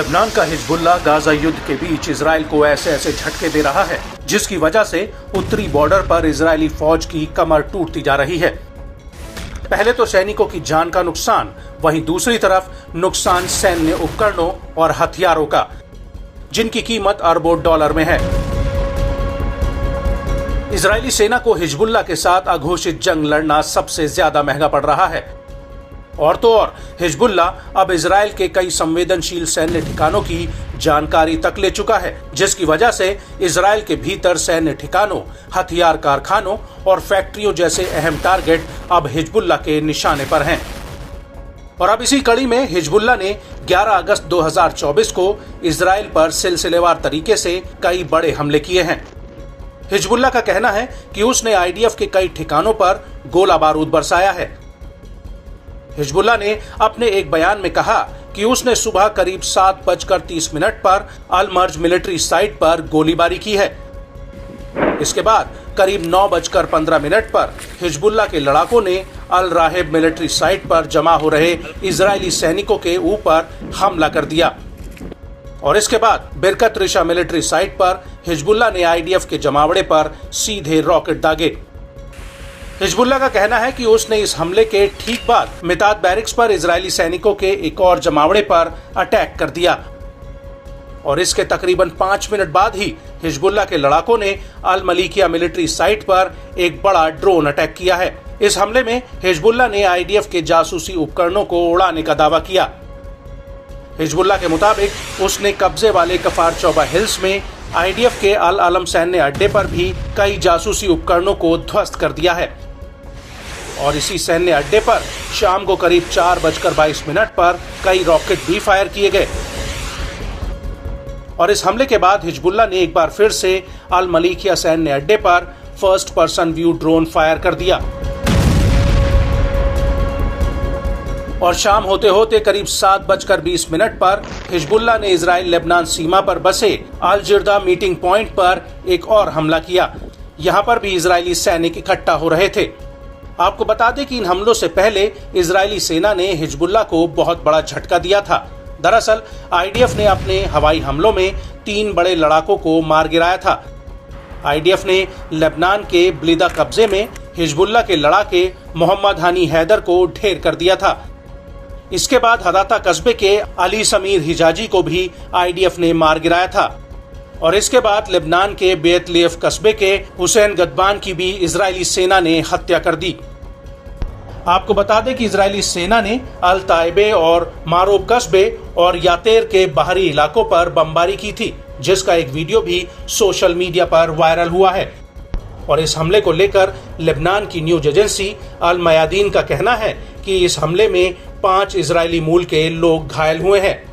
Lebanon का Hezbollah Gaza युद्ध के बीच इजराइल को ऐसे ऐसे झटके दे रहा है जिसकी वजह से उत्तरी बॉर्डर पर इजरायली फौज की कमर टूटती जा रही है। पहले तो सैनिकों की जान का नुकसान, वहीं दूसरी तरफ नुकसान सैन्य उपकरणों और हथियारों का, जिनकी कीमत अरबों डॉलर में है। इजरायली सेना को हिजबुल्लाह के साथ अघोषित जंग लड़ना सबसे ज्यादा महंगा पड़ रहा है। और तो और हिजबुल्लाह अब इजराइल के कई संवेदनशील सैन्य ठिकानों की जानकारी तक ले चुका है, जिसकी वजह से इजराइल के भीतर सैन्य ठिकानों, हथियार कारखानों और फैक्ट्रियों जैसे अहम टारगेट अब हिजबुल्लाह के निशाने पर हैं। और अब इसी कड़ी में हिजबुल्लाह ने 11 अगस्त 2024 को इजराइल पर सिलसिलेवार तरीके से कई बड़े हमले किए हैं। हिजबुल्लाह का कहना है कि उसने आईडीएफ के कई ठिकानों पर गोला बारूद बरसाया है। हिजबुल्लाह ने अपने एक बयान में कहा कि उसने सुबह करीब 7:30 पर अल मर्ज मिलिट्री साइट पर गोलीबारी की है। इसके बाद करीब 9:15 पर हिजबुल्लाह के लड़ाकों ने अल राहेब मिलिट्री साइट पर जमा हो रहे इजरायली सैनिकों के ऊपर हमला कर दिया। और इसके बाद बिरकत रिशा मिलिट्री साइट पर हिजबुल्लाह ने आईडीएफ के जमावड़े पर सीधे रॉकेट दागे। हिजबुल्लाह का कहना है कि उसने इस हमले के ठीक बाद मितात बैरिक्स पर इजरायली सैनिकों के एक और जमावड़े पर अटैक कर दिया। और इसके तकरीबन 5 मिनट बाद ही हिजबुल्लाह के लड़ाकों ने अल मलीकिया मिलिट्री साइट पर एक बड़ा ड्रोन अटैक किया है। इस हमले में हिजबुल्लाह ने आईडीएफ के जासूसी उपकरणों को उड़ाने का दावा किया। हिजबुल्लाह के मुताबिक उसने कब्जे वाले कफार चौबा हिल्स में आईडीएफ के अल आलम सैन्य अड्डे पर भी कई जासूसी उपकरणों को ध्वस्त कर दिया है। और इसी सैन्य अड्डे पर शाम को करीब 4:22 पर कई रॉकेट भी फायर किए गए। और इस हमले के बाद हिजबुल्लाह ने एक बार फिर से अल मलीकिया सैन्य अड्डे पर first person view drone fire कर दिया। और शाम होते होते करीब 7:20 पर हिजबुल्लाह ने इजराइल लेबनान सीमा पर बसे अल जिर्दा मीटिंग पॉइंट पर एक और हमला किया। यहाँ पर भी इजरायली सैनिक इकट्ठा हो रहे थे। आपको बता दें कि इन हमलों से पहले इजरायली सेना ने हिजबुल्लाह को बहुत बड़ा झटका दिया था। दरअसल आईडीएफ ने अपने हवाई हमलों में 3 बड़े लड़ाकों को मार गिराया था। आईडीएफ ने लेबनान के ब्लिदा कब्जे में हिजबुल्लाह के लड़ाके मोहम्मद हानी हैदर को ढेर कर दिया था। इसके बाद हदाता कस्बे के अली समीर हिजाजी को भी आईडीएफ ने मार गिराया था। और इसके बाद लेबनान के बेतलेफ कस्बे के हुसैन गदबान की भी इजरायली सेना ने हत्या कर दी। आपको बता दें कि इजरायली सेना ने अल ताइबे और मारोब कस्बे और यातेर के बाहरी इलाकों पर बमबारी की थी, जिसका एक वीडियो भी सोशल मीडिया पर वायरल हुआ है। और इस हमले को लेकर लेबनान की न्यूज एजेंसी अल मयादीन का कहना है कि इस हमले में 5 इजरायली मूल के लोग घायल हुए हैं।